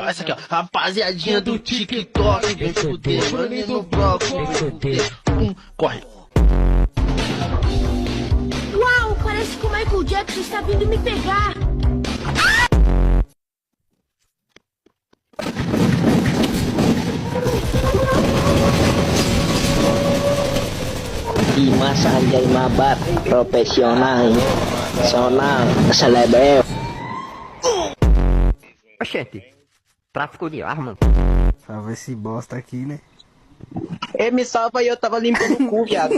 Essa aqui, ó. Rapaziadinha do TikTok. Vem fuder, mano, no bloco. Corre. Uau, parece que o Michael Jackson está vindo me pegar. Dimas Anjay Mabar, profesional, sonal, selebel. Oxente, tráfico de arma. Salva esse bosta aqui, né? Ei, me salva aí, eu tava limpando o cu, viado.